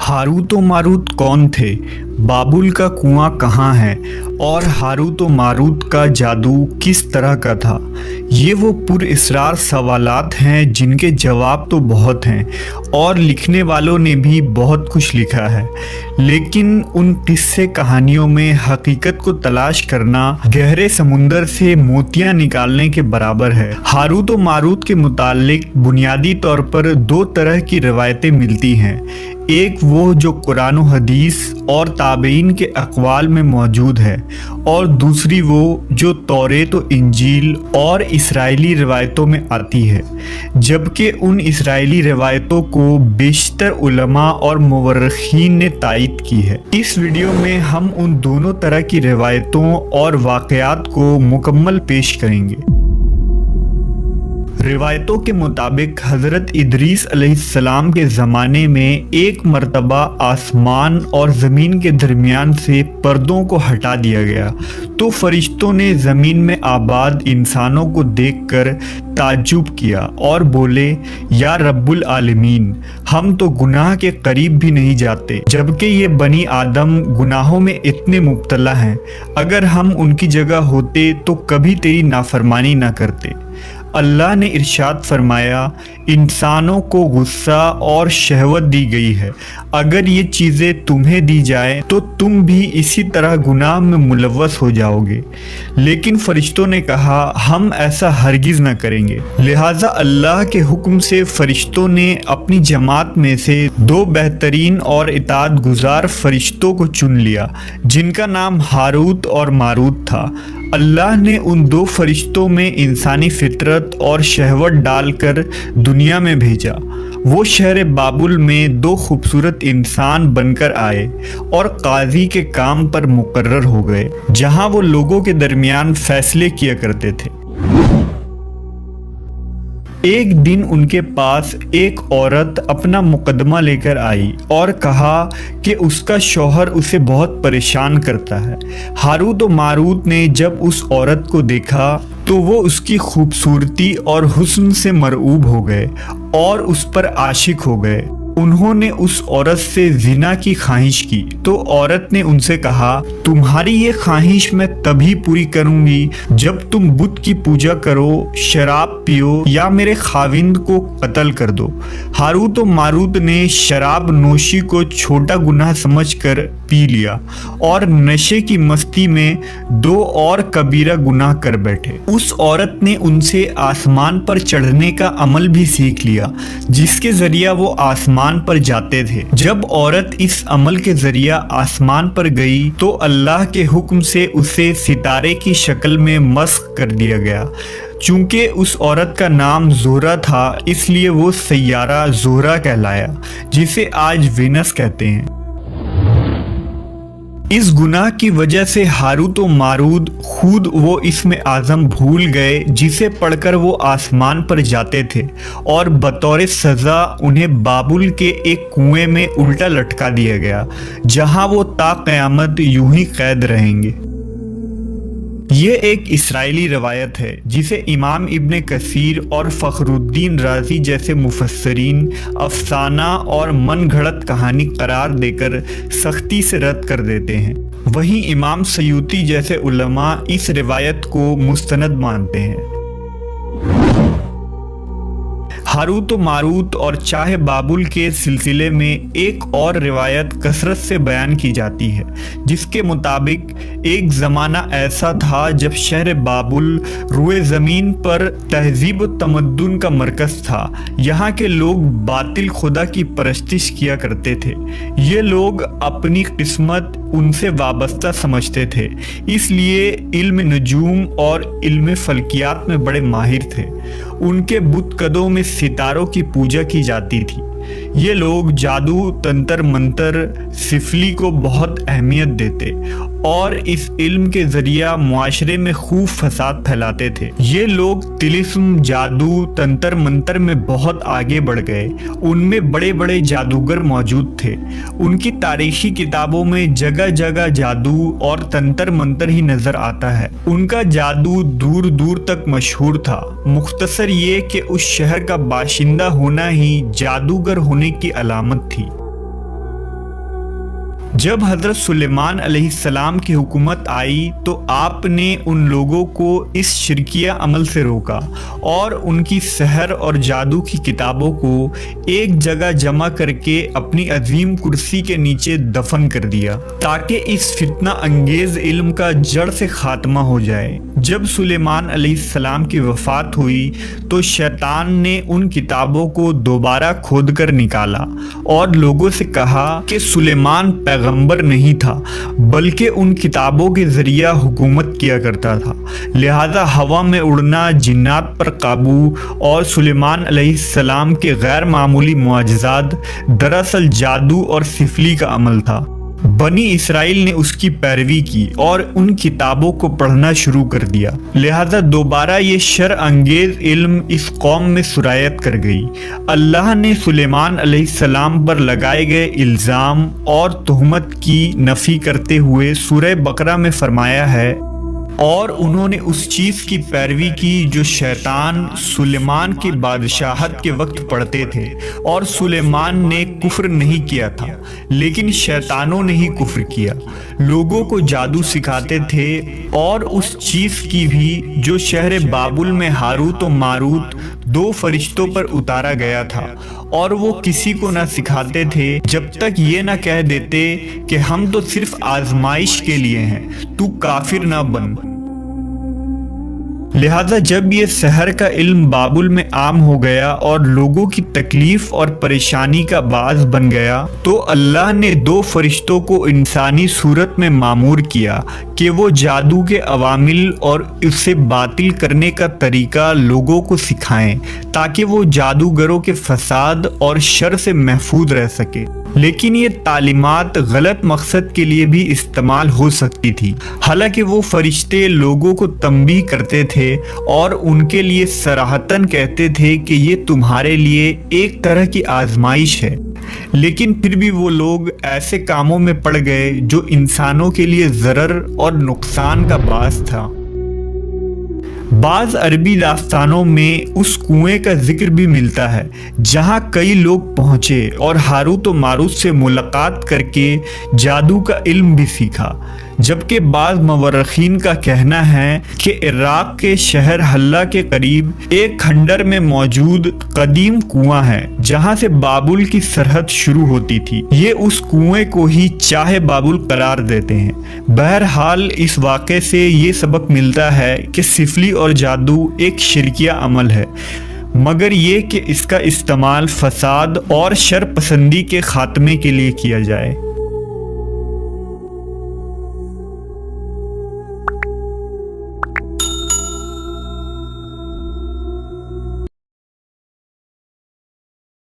Harut व Marut कौन थे, बाबुल का कुआं कहाँ है और हारूत व मारूत का जादू किस तरह का था। ये वो पुरअसरार सवालात हैं जिनके जवाब तो बहुत हैं और लिखने वालों ने भी बहुत कुछ लिखा है, लेकिन उन किस्से कहानियों में हकीकत को तलाश करना गहरे समुंदर से मोतियां निकालने के बराबर है। हारूत व मारूत के मुतालिक बुनियादी तौर पर दो तरह की रवायतें मिलती हैं। एक वो जो कुरान व हदीस और ताबईन के अक़वाल में मौजूद है, और दूसरी वो जो तौरेत व इंजील और इसराइली रवायतों में आती है, जबकि उन इसराइली रवायतों को बेशतर उलमा और मुवर्रिखीन ने तायीद की है। इस वीडियो में हम उन दोनों तरह की रवायतों और वाक़यात को मुकम्मल पेश करेंगे। रिवायतों के मुताबिक हज़रत इदरीस अलैहिस्सलाम के ज़माने में एक मर्तबा आसमान और ज़मीन के दरमियान से पर्दों को हटा दिया गया, तो फरिश्तों ने ज़मीन में आबाद इंसानों को देखकर ताज्जुब किया और बोले, या रब्बुल आलमीन, हम तो गुनाह के करीब भी नहीं जाते, जबकि ये बनी आदम गुनाहों में इतने मुब्तला हैं। अगर हम उनकी जगह होते तो कभी तेरी नाफरमानी ना करते। अल्लाह ने इरशाद फरमाया, इंसानों को गुस्सा और शहवत दी गई है, अगर ये चीज़ें तुम्हें दी जाए तो तुम भी इसी तरह गुनाह में मुलव्वस हो जाओगे। लेकिन फरिश्तों ने कहा, हम ऐसा हरगिज़ न करेंगे। लिहाजा अल्लाह के हुक्म से फरिश्तों ने अपनी जमात में से दो बेहतरीन और इताअत गुजार फरिश्तों को चुन लिया, जिनका नाम हारूत और मारूत था। अल्लाह ने उन दो फरिश्तों में इंसानी फितरत और शहवत डालकर दुनिया में भेजा। वो शहर बाबुल में दो खूबसूरत इंसान बनकर आए और काजी के काम पर मुकर्रर हो गए, जहां वो लोगों के दरमियान फैसले किया करते थे। एक दिन उनके पास एक औरत अपना मुकदमा लेकर आई और कहा कि उसका शौहर उसे बहुत परेशान करता है। हारूत व मारूत ने जब उस औरत को देखा तो वो उसकी खूबसूरती और हुस्न से मरऊब हो गए और उस पर आशिक हो गए। उन्होंने उस औरत से जिना की ख्वाहिश की, तो औरत ने उनसे कहा, तुम्हारी ये ख्वाहिश मैं तभी पूरी करूंगी जब तुम बुत की पूजा करो, शराब पियो या मेरे खाविंद को कत्ल कर दो। हारूत व मारूत ने शराब नोशी को छोटा गुनाह समझकर पी लिया और नशे की मस्ती में दो और कबीरा गुनाह कर बैठे। उस औरत ने उनसे आसमान पर चढ़ने का अमल भी सीख लिया, जिसके जरिया वो आसमान पर जाते थे। जब औरत इस अमल के जरिया आसमान पर गई तो अल्लाह के हुक्म से उसे सितारे की शक्ल में मस्ख कर दिया गया। चूंकि उस औरत का नाम ज़ोहरा था, इसलिए वो सैयारा ज़ोहरा कहलाया, जिसे आज वेनस कहते हैं। इस गुनाह की वजह से हारूत व मारूत खुद वो इसमें आज़म भूल गए जिसे पढ़कर वो आसमान पर जाते थे, और बतौर सज़ा उन्हें बाबुल के एक कुएं में उल्टा लटका दिया गया, जहां वो ता क़यामत यूं ही कैद रहेंगे। ये एक इसराइली रवायत है जिसे इमाम इब्ने कसीर और फ़खरुद्दीन राज़ी जैसे मुफस्सरीन अफसाना और मन घड़त कहानी करार देकर सख्ती से रद्द कर देते हैं। वहीं इमाम सयूती जैसे उलमा इस रिवायत को मुस्तनद मानते हैं। हारूत व मारूत और चाहे बाबुल के सिलसिले में एक और रिवायत कसरत से बयान की जाती है, जिसके मुताबिक एक ज़माना ऐसा था जब शहर बाबुल रुए ज़मीन पर तहज़ीब व तमद्दुन का मरकज़ था। यहाँ के लोग बातिल खुदा की परस्तिश किया करते थे। ये लोग अपनी किस्मत उनसे वाबस्ता समझते थे, इसलिए इल्म नजूम और इल्म फल्कियात में बड़े माहिर थे। उनके बुतकदों में सितारों की पूजा की जाती थी। ये लोग जादू, तंत्र मंत्र, सिफली को बहुत अहमियत देते और इस इल्म के जरिया मुआशरे में खूब फसाद फैलाते थे। ये लोग तिलिस्म, जादू, तंत्र मंत्र में बहुत आगे बढ़ गए। उनमें बड़े बड़े जादूगर मौजूद थे। उनकी तारीखी किताबों में जगह जगह जादू और तंत्र मंत्र ही नजर आता है। उनका जादू दूर दूर तक मशहूर था। मुख्तसर ये कि उस शहर का बाशिंदा होना ही जादूगर होने की अलामत थी। جب حضرت سلیمان علیہ السلام کی حکومت آئی تو آپ نے ان لوگوں کو اس شرکیہ عمل سے روکا اور ان کی سحر اور جادو کی کتابوں کو ایک جگہ جمع کر کے اپنی عظیم کرسی کے نیچے دفن کر دیا تاکہ اس فتنہ انگیز علم کا جڑ سے خاتمہ ہو جائے۔ جب سلیمان علیہ السلام کی وفات ہوئی تو شیطان نے ان کتابوں کو دوبارہ کھود کر نکالا اور لوگوں سے کہا کہ سلیمان پیغمبر نہیں تھا بلکہ ان کتابوں کے ذریعہ حکومت کیا کرتا تھا، لہذا ہوا میں اڑنا، جنات پر قابو اور سلیمان علیہ السلام کے غیر معمولی معجزات دراصل جادو اور سفلی کا عمل تھا۔ بنی اسرائیل نے اس کی پیروی کی اور ان کتابوں کو پڑھنا شروع کر دیا، لہذا دوبارہ یہ شر انگیز علم اس قوم میں سرایت کر گئی۔ اللہ نے سلیمان علیہ السلام پر لگائے گئے الزام اور تہمت کی نفی کرتے ہوئے سورہ بقرہ میں فرمایا ہے، اور انہوں نے اس چیز کی پیروی کی جو شیطان سلیمان کی بادشاہت کے وقت پڑھتے تھے، اور سلیمان نے کفر نہیں کیا تھا لیکن شیطانوں نے ہی کفر کیا۔ لوگوں کو جادو سکھاتے تھے اور اس چیز کی بھی جو شہر بابل میں ہاروت و ماروت دو فرشتوں پر اتارا گیا تھا، اور وہ کسی کو نہ سکھاتے تھے جب تک یہ نہ کہہ دیتے کہ ہم تو صرف آزمائش کے لیے ہیں، تو کافر نہ بن۔ لہذا جب یہ سحر کا علم بابل میں عام ہو گیا اور لوگوں کی تکلیف اور پریشانی کا باعث بن گیا تو اللہ نے دو فرشتوں کو انسانی صورت میں مامور کیا کہ وہ جادو کے عوامل اور اسے باطل کرنے کا طریقہ لوگوں کو سکھائیں تاکہ وہ جادوگروں کے فساد اور شر سے محفوظ رہ سکے۔ لیکن یہ تعلیمات غلط مقصد کے لیے بھی استعمال ہو سکتی تھی، حالانکہ وہ فرشتے لوگوں کو تنبیہ کرتے تھے اور ان کے لیے صراحتاً کہتے تھے کہ یہ تمہارے لیے ایک طرح کی آزمائش ہے، لیکن پھر بھی وہ لوگ ایسے کاموں میں پڑ گئے جو انسانوں کے لیے ضرر اور نقصان کا باعث تھا۔ بعض عربی داستانوں میں اس کنویں کا ذکر بھی ملتا ہے جہاں کئی لوگ پہنچے اور ہاروت و ماروت سے ملاقات کر کے جادو کا علم بھی سیکھا، جبکہ بعض مورخین کا کہنا ہے کہ عراق کے شہر حلہ کے قریب ایک کھنڈر میں موجود قدیم کنواں ہے جہاں سے بابل کی سرحد شروع ہوتی تھی۔ یہ اس کنویں کو ہی چاہے بابل قرار دیتے ہیں۔ بہرحال اس واقعے سے یہ سبق ملتا ہے کہ سفلی اور جادو ایک شرکیہ عمل ہے، مگر یہ کہ اس کا استعمال فساد اور شر پسندی کے خاتمے کے لیے کیا جائے۔